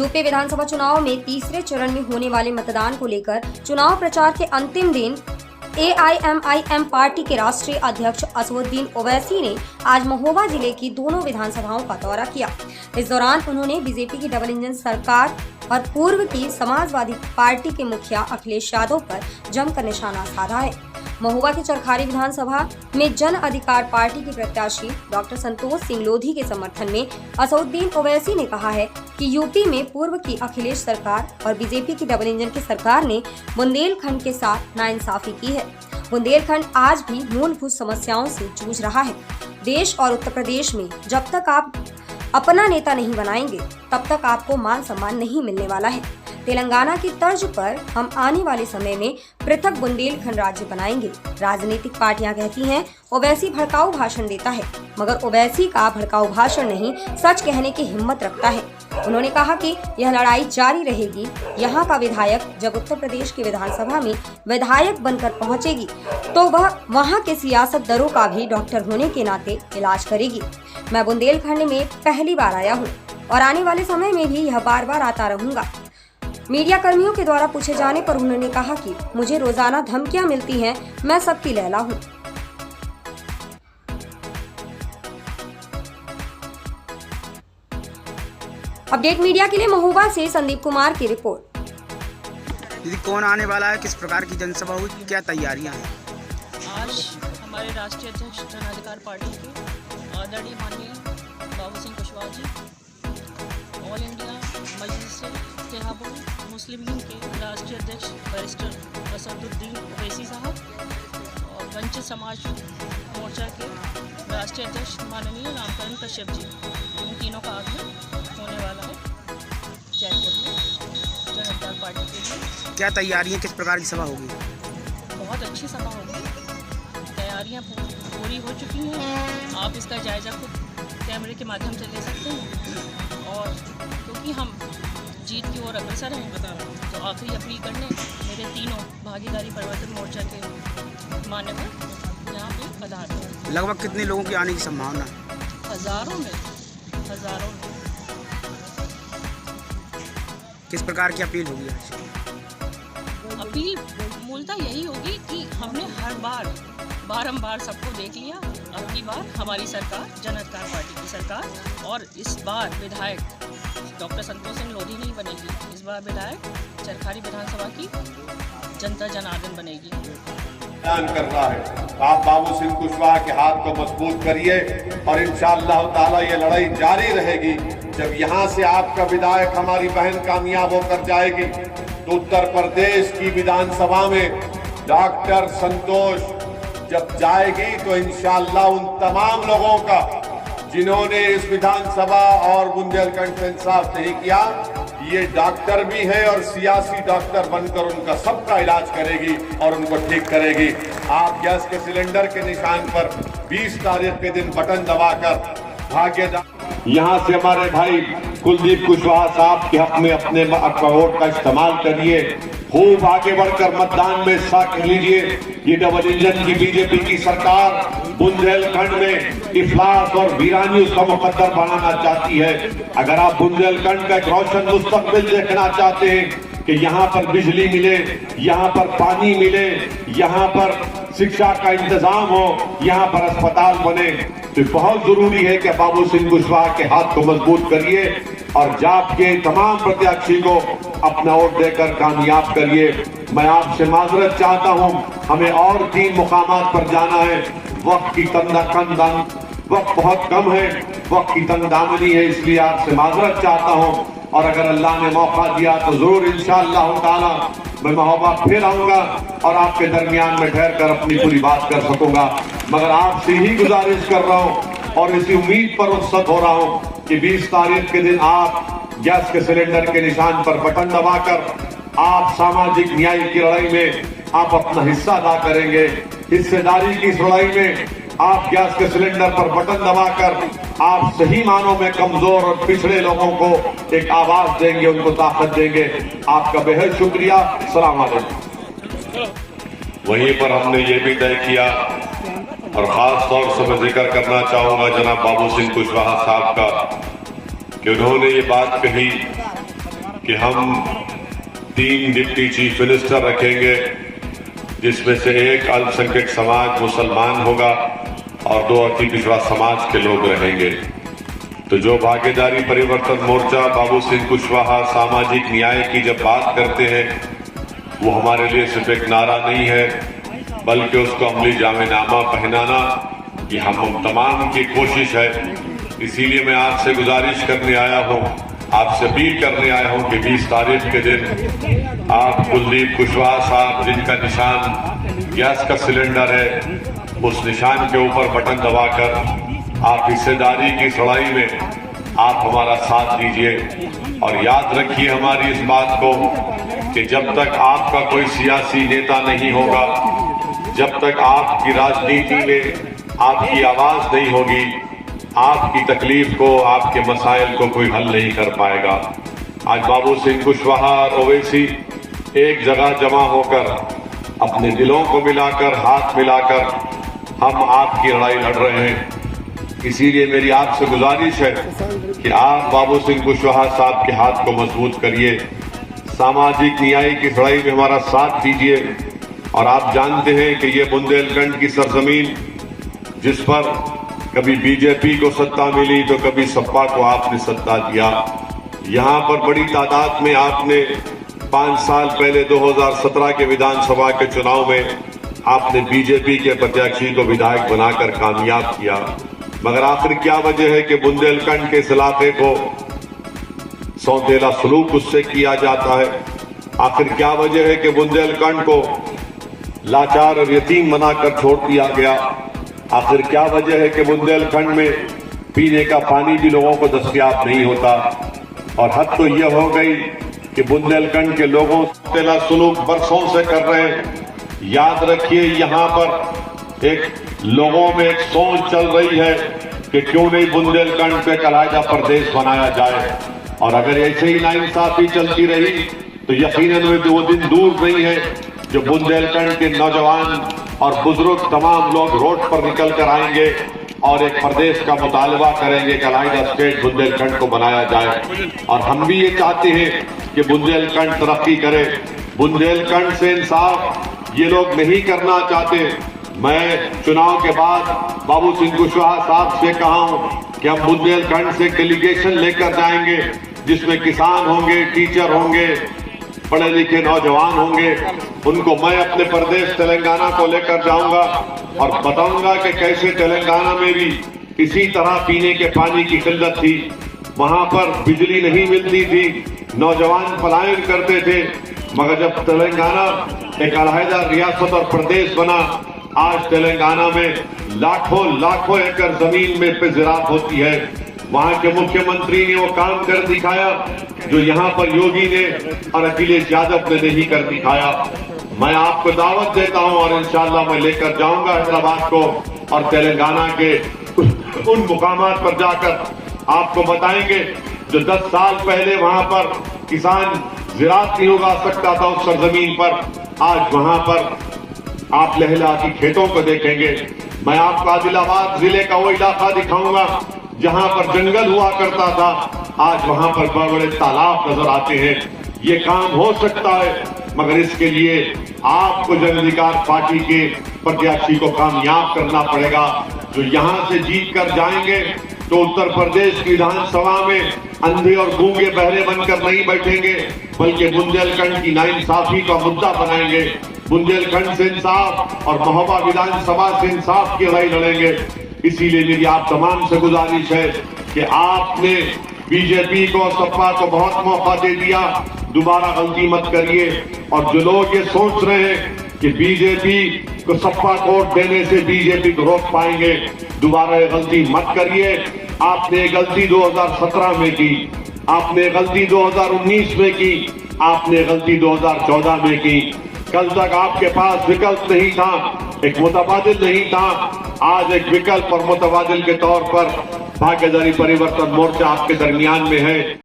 UP विधानसभा चुनाव में तीसरे चरण में होने वाले मतदान को लेकर चुनाव प्रचार के अंतिम दिन AIMIM पार्टी के राष्ट्रीय अध्यक्ष असदुद्दीन ओवैसी ने आज महोबा जिले की दोनों विधानसभाओं का दौरा किया। इस दौरान उन्होंने बीजेपी की डबल इंजन सरकार और पूर्व की समाजवादी पार्टी के मुखिया अखिलेश यादव पर जमकर निशाना साधा है। महोबा के चरखारी विधानसभा में जन अधिकार पार्टी के प्रत्याशी डॉक्टर संतोष सिंह लोधी के समर्थन में असदुद्दीन ओवैसी ने कहा है कि यूपी में पूर्व की अखिलेश सरकार और बीजेपी की डबल इंजन की सरकार ने बुंदेलखंड के साथ नाइंसाफी की है। बुंदेलखंड आज भी मूलभूत समस्याओं से जूझ रहा है। देश और उत्तर प्रदेश में जब तक आप अपना नेता नहीं बनाएंगे तब तक आपको मान सम्मान नहीं मिलने वाला है। तेलंगाना की तर्ज पर हम आने वाले समय में पृथक बुंदेलखंड राज्य बनाएंगे। राजनीतिक पार्टियां कहती हैं ओवैसी भड़काऊ भाषण देता है, मगर ओवैसी का भड़काऊ भाषण नहीं, सच कहने की हिम्मत रखता है। उन्होंने कहा कि यह लड़ाई जारी रहेगी। यहाँ का विधायक जब उत्तर प्रदेश की विधानसभा में विधायक बनकर पहुंचेगी तो वह वहाँ के सियासतदानों का भी डॉक्टर होने के नाते इलाज करेगी। मैं बुंदेलखंड में पहली बार आया हूँ और आने वाले समय में भी यह बार बार आता रहूंगा। मीडिया कर्मियों के द्वारा पूछे जाने पर उन्होंने कहा कि मुझे रोजाना धमकियां मिलती हैं, मैं सबकी लैला हूं। अपडेट मीडिया के लिए महोबा से संदीप कुमार की रिपोर्ट। दीदी, कौन आने वाला है, किस प्रकार की जनसभा हुई, क्या तैयारियां हैं? आज हमारे राष्ट्रीय अध्यक्ष जन अधिकार पार्टी के आदरणीय माननीय बाबू सिंह कुशवाहा जी, ऑल इंडिया मजलिस मुस्लिम लीग के राष्ट्रीय अध्यक्ष बैरिस्टर असदुद्दीन ओवैसी साहब और वंचित समाज मोर्चा के राष्ट्रीय अध्यक्ष माननीय रामकरण कश्यप जी, इन तीनों का आगमन होने वाला है जयपुर में जन अधिकार पार्टी के लिए। क्या तैयारियां, किस प्रकार की सभा होगी? बहुत अच्छी सभा होगी, तैयारियां पूरी हो चुकी हैं। आप इसका जायजा खुद कैमरे के माध्यम से ले सकते हैं। और क्योंकि हम जीत की ओर अग्रसर हैं तो आखिरी अपील करने मेरे तीनों भागीदारी परिवर्तन मोर्चा के मान्यवर यहाँ पे पधार हैं। लगभग कितने लोगों की आने की संभावना? हजारों में। किस प्रकार की अपील होगी आज? अपील मूलतः यही होगी कि हमने हर बार बारंबार सबको देख लिया। अब की बार हमारी सरकार जन अधिकार पार्टी की सरकार, और इस बार विधायक डॉक्टर संतोष सिंह लोधी नहीं बनेगी, इस बार विधायक चरखारी विधानसभा की जनता जनार्दन बनेगी। करना है आप बाबू सिंह कुशवाहा के हाथ को मजबूत करिए और इंशाअल्लाह ताला ये लड़ाई जारी रहेगी। जब यहाँ से आपका विधायक हमारी बहन कामयाब होकर जाएगी तो उत्तर प्रदेश की विधानसभा में डॉक्टर संतोष जब जाएगी तो इंशाअल्लाह उन तमाम लोगों का जिन्होंने इस विधानसभा और बुंदेलखंड से इंसाफ नहीं किया, ये डॉक्टर भी है और सियासी डॉक्टर बनकर उनका सबका इलाज करेगी और उनको ठीक करेगी। आप गैस के सिलेंडर के निशान पर 20 तारीख के दिन बटन दबाकर भाग्यदान। यहाँ से हमारे भाई कुलदीप कुशवाहा साहब के हक में अपने वोट का इस्तेमाल करिए, खूब आगे बढ़कर मतदान में हिस्सा लीजिए। ये डबल इंजन की बीजेपी की सरकार बुंदेलखंड में इफलास और वीरानी उसका मुकद्दर बनाना चाहती है। अगर आप बुंदेलखंड का एक रोशन मुस्तकबिल देखना चाहते हैं कि यहाँ पर बिजली मिले, यहाँ पर पानी मिले, यहाँ पर शिक्षा का इंतजाम हो, यहाँ पर अस्पताल बने, तो बहुत जरूरी है कि बाबू सिंह कुशवाहा के हाथ को मजबूत करिए और जाप के तमाम प्रत्याशी को अपना वोट देकर कामयाब करिए। मैं आपसे माजरत चाहता हूँ, हमें और 3 मुकामात पर जाना है। वक्त की वक्त बहुत कम है, वक्त की तंगदामनी है, इसलिए आपसे माजरत चाहता हूँ। और अगर अल्लाह ने मौका दिया तो जरूर इंशाअल्लाह ताला मैं महोबा फिर आऊंगा और आपके दरमियान में ठहर कर अपनी पूरी बात कर सकूंगा। मगर आपसे ही गुजारिश कर रहा हूँ और इसी उम्मीद पर रुखसत हो रहा हूँ कि 20 तारीख के दिन आप गैस के सिलेंडर के निशान पर बटन दबाकर आप सामाजिक न्याय की लड़ाई में आप अपना हिस्सा अदा करेंगे। हिस्सेदारी की इस लड़ाई में आप गैस के सिलेंडर पर बटन दबाकर आप सही मानों में कमजोर और पिछड़े लोगों को एक आवाज देंगे, उनको ताकत देंगे। आपका बेहद शुक्रिया। सलाम अलैकुम। वहीं पर हमने ये भी तय किया और खास तौर से मैं जिक्र करना चाहूंगा जनाब बाबू सिंह कुशवाहा साहब का कि उन्होंने ये बात कही कि हम 3 डिप्टी चीफ मिनिस्टर रखेंगे, जिसमें से एक अल्पसंख्यक समाज मुसलमान होगा और 2 अति पिछड़ा समाज के लोग रहेंगे। तो जो भागीदारी परिवर्तन मोर्चा बाबू सिंह कुशवाहा सामाजिक न्याय की जब बात करते हैं, वो हमारे लिए सिर्फ एक नारा नहीं है, बल्कि उसको अमली जामेनामा पहनाना ये हम तमाम की कोशिश है। इसीलिए मैं आपसे गुजारिश करने आया हूँ, आपसे अपील करने आया हूँ कि 20 तारीख के दिन आप कुलदीप कुशवाहा साहब, जिनका निशान गैस का सिलेंडर है, उस निशान के ऊपर बटन दबाकर आप हिस्सेदारी की इस लड़ाई में आप हमारा साथ दीजिए। और याद रखिए हमारी इस बात को कि जब तक आपका कोई सियासी नेता नहीं होगा, जब तक आपकी राजनीति में आपकी आवाज नहीं होगी, आपकी तकलीफ को, आपके मसाइल को कोई हल नहीं कर पाएगा। आज बाबू सिंह कुशवाहा और ओवैसी एक जगह जमा होकर अपने दिलों को मिलाकर, हाथ मिलाकर हम आपकी लड़ाई लड़ रहे हैं। इसीलिए मेरी आपसे गुजारिश है कि आप बाबू सिंह कुशवाहा साहब के हाथ को मजबूत करिए, सामाजिक न्याय की लड़ाई में हमारा साथ दीजिए। और आप जानते हैं कि ये बुंदेलखंड की सरजमीन, जिस पर कभी बीजेपी को सत्ता मिली तो कभी सपा को आपने सत्ता दिया, यहाँ पर बड़ी तादाद में आपने 5 साल पहले 2017 के विधानसभा के चुनाव में आपने बीजेपी के प्रत्याशी को विधायक बनाकर कामयाब किया। मगर आखिर क्या वजह है कि बुंदेलखंड के इस इलाके को सौतेला सलूक उससे किया जाता है? आखिर क्या वजह है कि बुंदेलखंड को लाचार और यतीम बनाकर छोड़ दिया गया? आखिर क्या वजह है कि बुंदेलखंड में पीने का पानी भी लोगों को दस्तयाब नहीं होता? और हद तो यह हो गई कि बुंदेलखंड के लोगों सौतेला सलूक बरसों से कर रहे हैं। याद रखिए, यहाँ पर एक लोगों में एक सोच चल रही है कि क्यों नहीं बुंदेलखंड पे अलहदा प्रदेश बनाया जाए। और अगर ऐसे ही नाइंसाफी चलती रही तो यकीनन वो दिन दूर नहीं है जो बुंदेलखंड के नौजवान और बुजुर्ग तमाम लोग रोड पर निकल कर आएंगे और एक प्रदेश का मुतालबा करेंगे कि अलहदा स्टेट बुंदेलखंड को बनाया जाए। और हम भी ये चाहते हैं कि बुंदेलखंड तरक्की करे। बुंदेलखंड से इंसाफ ये लोग नहीं करना चाहते। मैं चुनाव के बाद बाबू सिंह कुशवाहा साहब से कहा हूं कि हम बुंदेलखंड से डेलीगेशन लेकर जाएंगे, जिसमें किसान होंगे, टीचर होंगे, पढ़े लिखे नौजवान होंगे। उनको मैं अपने प्रदेश तेलंगाना को लेकर जाऊंगा और बताऊंगा कि कैसे तेलंगाना में भी इसी तरह पीने के पानी की किल्लत थी, वहां पर बिजली नहीं मिलती थी, नौजवान पलायन करते थे। मगर जब तेलंगाना एक अलहदा रियासत और प्रदेश बना, आज तेलंगाना में लाखों एकड़ जमीन में पे ज़राअत होती है। वहां के मुख्यमंत्री ने वो काम कर दिखाया जो यहाँ पर योगी ने और अखिलेश यादव ने नहीं कर दिखाया। मैं आपको दावत देता हूं और इंशाअल्लाह मैं लेकर जाऊंगा हैदराबाद को और तेलंगाना के उन मुकामात पर जाकर आपको बताएंगे जो 10 साल पहले वहां पर किसान ज़राअत नहीं उगा सकता था उस सरजमीन पर। आज वहां पर आप लहला की खेतों को देखेंगे। मैं आपको आदिलाबाद जिले का वो इलाका दिखाऊंगा जहां पर जंगल हुआ करता था, आज वहां पर बड़े बड़े तालाब नजर आते हैं। ये काम हो सकता है, मगर इसके लिए आपको जन अधिकार पार्टी के प्रत्याशी को कामयाब करना पड़ेगा। जो यहां से जीत कर जाएंगे तो उत्तर प्रदेश की विधानसभा में अंधे और गूंगे बहरे बनकर नहीं बैठेंगे, बल्कि बुंदेलखंड की नाइंसाफी का मुद्दा बनाएंगे। बुंदेलखंड से इंसाफ और महोबा विधानसभा से इंसाफ की लड़ाई लड़ेंगे। इसीलिए मेरी आप तमाम से गुजारिश है कि आपने बीजेपी को, सपा को बहुत मौका दे दिया, दोबारा गलती मत करिए। और जो लोग ये सोच रहे हैं कि बीजेपी को सपा को वोट देने से बीजेपी को रोक पाएंगे, दोबारा ये गलती मत करिए। आपने गलती 2017 में की, आपने गलती 2019 में की, आपने गलती 2014 में की। कल तक आपके पास विकल्प नहीं था, एक मुतबादिल नहीं था। आज एक विकल्प और मुतबादिल के तौर पर भाग्यदारी परिवर्तन मोर्चा आपके दरमियान में है।